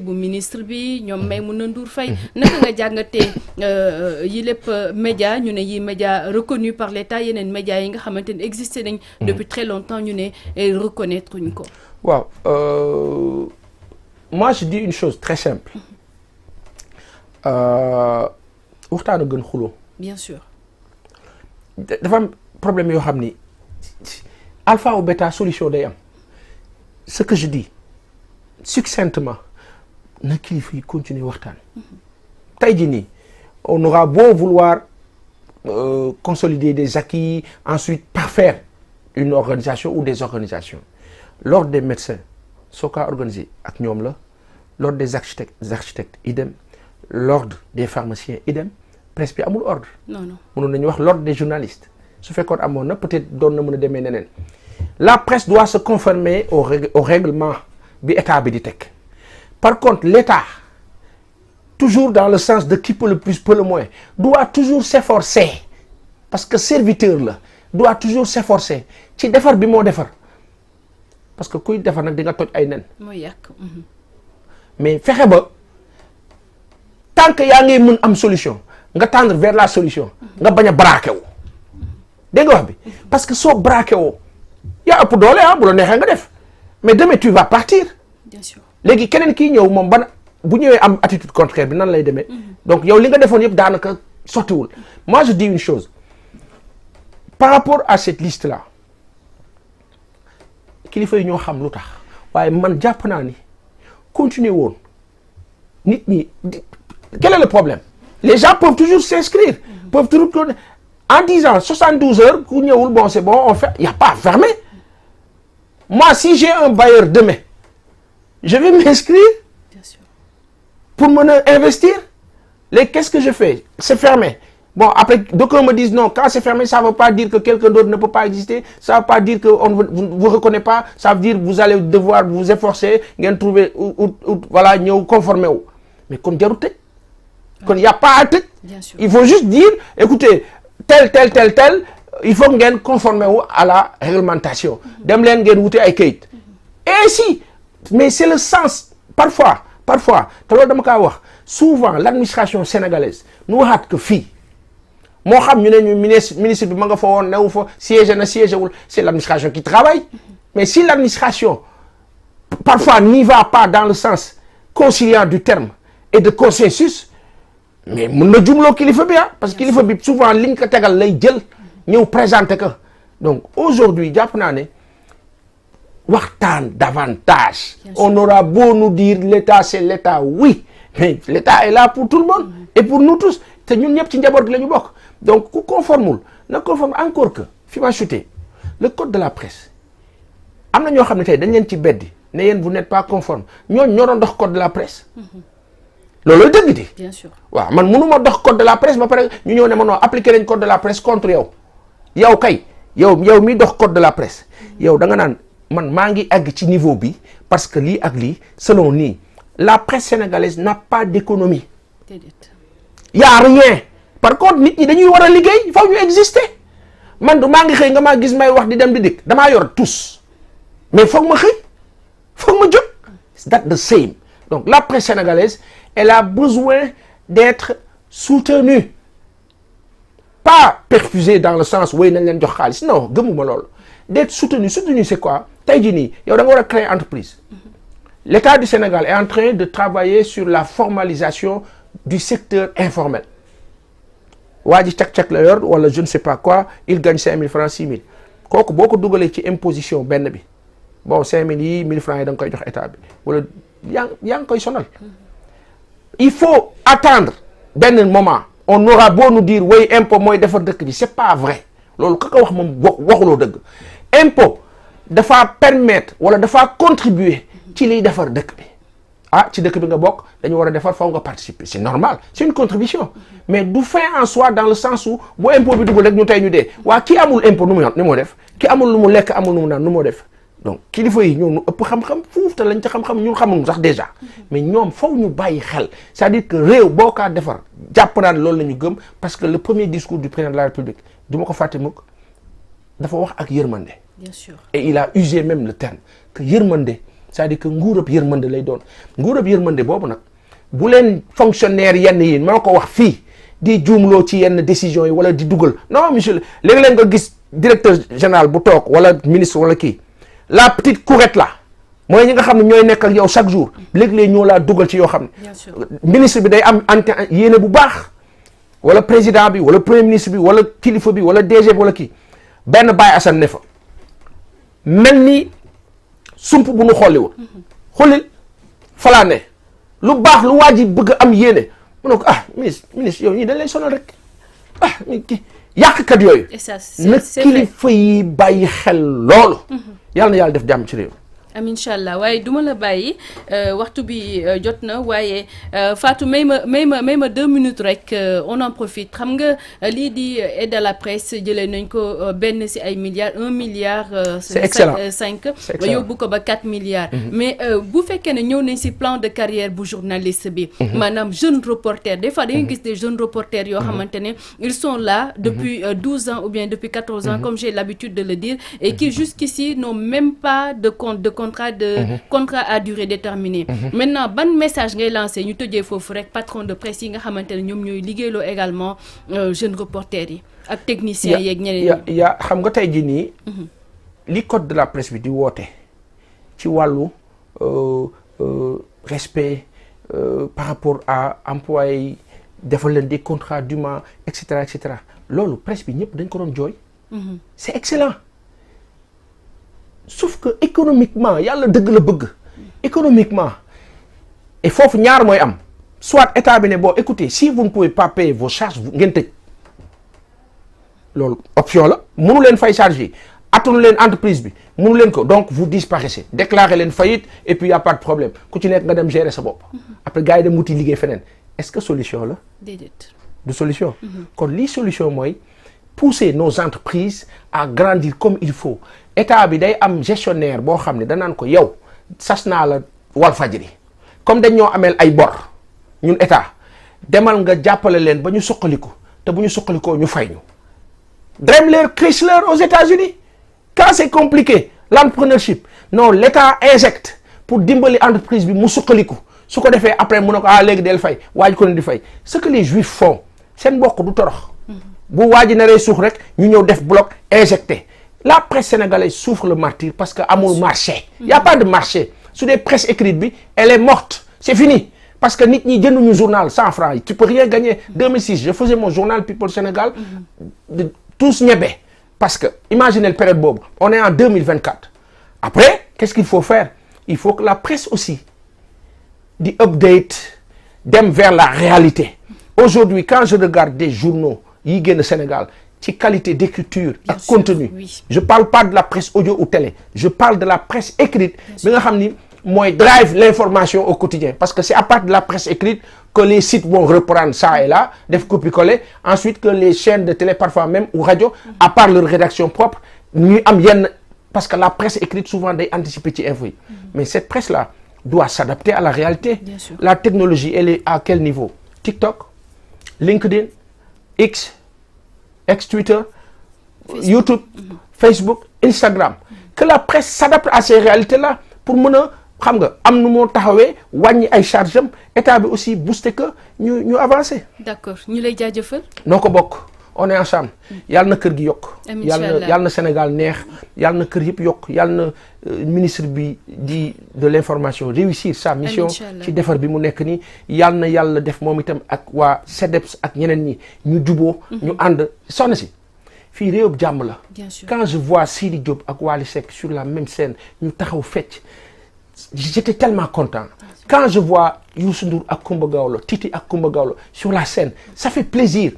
bu ministre bi ñoom Maïmouna Ndour Faye naka nga jàngatee yi lépp média ñu ne yi média reconnu par l'État yeneen média yi nga xamante ne existé nañ depuis très longtemps ñu ne reconnaître ñu ko. waaw moi je dis une chose très simple waxtaan a gën xuloo. bien sûr. dafa am problème yoo xam ni alpha ou bêta solution day am ce que je dis succinctement na kilifa yi continuer waxtaan. tey jii nii on aura beau vouloir consolider des acquis ensuite parfaire une organisation ou des organisations l'ordre des médecins soo ko organisé ak ñoom la l'ordre des architectes idem l'ordre des pharmaciens idem presse bi amul ordre. non mënoon nañu wax l'ordre des journalistes su fekkoon amoon na peut-être doon na mën a demee neneen la presse doit se conformer au règlement bi état bi di teg. Par contre, l'État, toujours dans le sens de qui peut le plus, peut le moins, doit toujours s'efforcer, parce que serviteur là, doit toujours s'efforcer ci defar bi moo defar parce que kuy defar nag di nga toj ay nen. mooy yàq. mais fexe ba tant que yaa ngi mën am solution nga tendre vers la solution nga bañ a braqué wu dégg nga wax bi parce que soo braqué woo yaa ëpp doole ah bu la neexee nga def mais demain tu vas partir. bien sûr. léegi keneen kii ñëw moom ban bu ñëwee am attitude contraire bi nan lay demee donc yow li nga defoon yëpp daanaka sottiwul moi je dis une chose par rapport à cette liste là kilifa yi ñoo xam lu tax waaye man jàpp naa ni continuer woon nit ñi quel est le problème les gens peuvent toujours s'inscrire peuvent toujours en disant 72 heures ku ñëwul bon c'est bon on fait y a pas à fermer moi si j'ai un bailleur demain je vais m'inscrire pour mën a investir léegi qu'est-ce que je fais c'est fermé bon après d'aucuns me disent non quand c'est fermé ça veut pas dire que quelqu'un d'autre ne peut pas exister ça veut pas dire que on vous reconnaît pas ça veut dire vous allez devoir vous efforcer ngeen trouver voilà ñëw conformer wu mais kon jarul tëj kon y a pas à tëj il faut juste dire écoutez tel il faut ngeen conformer wu à la réglementation dem leen ngeen wute ay kayit et si mais c'est le sens parfois te loolu dama kaa wax souvent l'administration sénégalaise nu waxaat que fii moo xam ñu ne ñu ministre bi ma nga fa woon newu fa siège na siège wul c'est l'administration qui travaille mais si l'administration parfois n'y va pas dans le sens conciliant du terme et de consensus mais mën na jumloo kilifa bi parce que kilifa bi souvent liñ ko tegal lay jël ñëw présenter que donc aujourd'hui jàpp naa ne waxtaan davantage on aura beau nous dire l'État c'est l'État oui mais l'État est là pour tout le monde et pour nous tous te ñun ñëpp ci njaboot gi la ñu bokk donc ku conformul na conforme encore que fi ma chuté le code de la presse am na ñoo xam ne tey dañ leen ci beddi ne yéen vous n'êtes pas conforme ñoo doon dox code de la presse loolu dëgg di bien sûr waaw man mënuma dox code de la presse ba pare ñu ñëw ne ma non appliquer nañ code de la presse contre yow kay yow mi dox code de la presse yow da nga naan man maa ngi àgg ci niveau bi parce que lii ak lii selon nii la presse sénégalaise n'a pas d'économie y a rien par contre nit ñi dañuy war a liggéey faw ñu exister man du maa ngi xëy nga maa gis may wax di dem di dikk damaa yor tous mais foog ma xëy foog ma jóg that's the same donc la presse sénégalaise elle a besoin d'être soutenue pas perfusée dans le sens way nañ leen jox xaalis non gëmuma loolu d'être soutenu c'est quoi tey jii nii yow da nga war a créer entreprise l'État du Sénégal est en train de travailler sur la formalisation du secteur informel waa ji cak-cak la yor wala je ne sais pas quoi il gagne 5000 francs 6000 kooku boo ko dugalee ci imposition benn bi bon 5000 yi 1000 francs yi da nga koy jox état bi wala yaa ngi koy sonal il faut attendre benn moment on aura beau nous dire way impôt mooy defar dëkk bi c'est pas vrai loolu ka ko wax moom waxuloo dëgg impôt dafa permettre wala dafa contribuer ci liy defar dëkk bi ah ci dëkk bi nga bokk dañu war a defar faw nga participer c'est normal c'est une contribution mais du fin en soi dans le sens où bu impôt bi dugul rek ñu tey ñu dee waa ki amul impôt nu moo def ki amul lu mu lekk amul nu mu naan nu moo def donc kilifa yi ñoo nu ëpp xam-xam fuuf te lañ ca xam-xam ñun xamuñu sax déjà mais ñoom faw ñu bàyyi xel c'est-à-dire que réew boo kaa defar jàpp naa ne loolu la ñu gëm parce que le premier discours du président de la République du ma ko fàtte mukk dafa wax ak yërmande. Bien sûr. Et il a usé même le terme que yërmande c'est-à-dire que nguurab yërmande lay doon nguurab yërmande boobu nag bu leen fonctionnaire yenn yi moo ko wax fii di juumloo ci yenn décisions yi wala di dugal non monsieur léegi-léeg nga gis directeur général bu toog wala ministre wala kii la petite courette là mooy ñi nga xam ne ñooy nekk ak yow chaque jour léegi-léeg ñoo laa dugal ci yoo xam ne ministre bi day am yéene bu baax wala président bi wala premier ministre bi wala kilifa bi wala DG bi wala kii benn Baye Assane ne fa mel ni sump bu nu xolliwul xollil falaa ne lu baax lu waa ji bëgg am yéene mu ne ko ministre yow ñii dañ lay sonal rek kii yàqkat yooyu na kilifa yi bàyyi xel loolu yàlla na yàlla def jàmm ci réew am incha allah waaye duma la bàyyi waxtu bi jot na waaye Fatou may ma 2 minutes rek on en profite xam nga lii di aide à la presse jëlee nañ ko benn ci ay milliards 1 milliard. c'est excellent 5 yóbbu ko ba 4 milliards. mais bu fekkee ne ñëw nañ ci plan de carrière bu journaliste bi. maanaam jeune reporter des fois dañuy gis des jeunes reporters yoo xamante ne ils sont là depuis 12 ans ou bien depuis 14 ans comme j'ai l'habitude de le dire et qui jusqu'ici n'ont même pas de contrat à durée déterminée. Maintenant ban message ngay lancé ñu tëjee foofu rek patron de presse yi nga xamante ne ñoom ñooy liggéeyloo également jeunes reporters yi ak techniciens yeeg ñeneen ñi. yaa xam nga tey jii nii. li code de la presse bi di woote ci wàllu respect par rapport à employé yi defal leen des contrats dûment et cetera loolu presse bi ñëpp dañ ko doon jooy. c'est excellent. sauf que économiquement yàlla dëgg la bëgg économiquement et foofu ñaar mooy am soit état bi ne bon écoutez si vous ne pouvez pas payer vos charges ngeen tëj loolu option la mënu leen fay charge yi attanu leen entreprise bi mënu leen ko donc vous disparaissez déclarez leen faillite et puis y a pas de problème ku ci nekk nga dem gérer sa bopp après gars yi dem wuti liggéey feneen est-ce que solution la déedéet du solution kon lii solution mooy pousser nos entreprises à grandir comme il faut état bi day am gestionnaire boo xam ne danaan ko yow sas naa la Walfadjri comme dañ ñoo ameel ay bor ñun état demal nga jàppale leen ba ñu suqaliku te bu ñu suqalikoo ñu fay ñu. Daimler Chrysler aux États-Unis quand c'est compliqué l'entrepreneurship non l'état injecte pour dimbali entreprise bi mu suqaliku su ko defee après mu ne ko léegi del fay waaj ko ne di fay ce que les juifs font seen mbokk du torox. bu waa ji naree suux rek ñu ñëw def bloc injecté la presse sénégalaise souffre le martyre parce que amul marché. y a pas de marché su dee presse écrite bi elle est morte c'est fini parce que nit ñi jënduñu journal 100 francs yi tu peux rien gagner. 2006 je faisais mon journal People Sénégal de tous ñebe parce que imaginez le période boobu on est en 2024 après qu'est-ce qu'il faut faire il faut que la presse aussi di update dem vers la réalité aujourd'hui quand je regarde des journaux yi génn Sénégal ci qualité d'écriture ak contenu je parle pas de la presse audio ou télé je parle de la presse écrite bi nga xam ni mooy drive l'information au quotidien parce que c'est à partir de la presse écrite que les sites vont reprendre ça et là def copier-coller ensuite que les chaînes de télé parfois même ou radio à part leur rédaction propre ñuy am yenn parce que la presse écrite souvent day anticiper ci info yi mais cette presse là doit s'adapter à la réalité la technologie elle est à quel niveau TikTok LinkedIn X Twitter YouTube Facebook Instagram que la presse s'adapte à ces réalités là pour mën a xam nga am nu moo taxawee wàññi ay charge am état bi aussi booster que ñu avancer. d'accord ñu lay jaajëfal. noo ko bokk on est ensemble yàlla na kër gi yokk. yàlla na Sénégal neex yàlla na kër yëpp yokk yàlla na ministre bi de l'information réussir sa mission. ci defar bi mu nekk nii yàlla na yàlla def moom itam ak waa CDEPS ak ñeneen ñi ñu juboo ñu ànd soxna si fii réewum jàmm la. quand je vois Sidi Diop ak Wally Seck sur la même scène ñu taxaw fecc j'étais tellement content. quand je vois Youssou Ndour ak Coumba Gawlo Titi ak Coumba Gawlo sur la scène ça fait plaisir.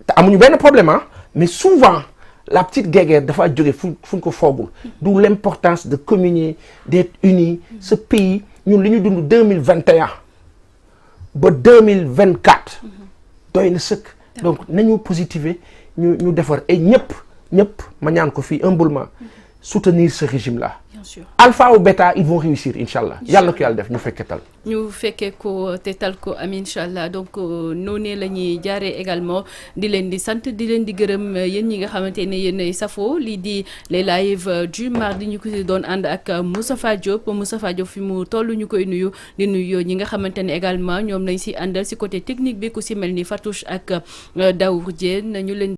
te amuñu benn problème mais souvent la petite guéguerre dafa jóge fuñ ko foogul d'où l'importance de communier d'être unis ce pays ñun li ñu dund 2021 ba 2024 doy na sëkk donc nañu positiver ñu defar et ñëpp ma ñaan ko fii humblement soutenir ce régime là sûr. alpha ou bêta ils vont réussir incha allah yàlla ko yàlla def ñu fekke tal. ñu fekkee ko te tal ko am incha allah donc noonu la ñuy jaaree également di leen di sant di leen di gërëm yéen ñi nga xamante ne yéen safo lii di les live du mardi ñu ko si doon ànd ak Moustapha Diop fi mu toll ñu koy nuyu di nuyu ñi nga xamante ne également ñoom lañ si àndal si côté technique bi ku si mel ni Fatouche ak Daour Diène ñu leen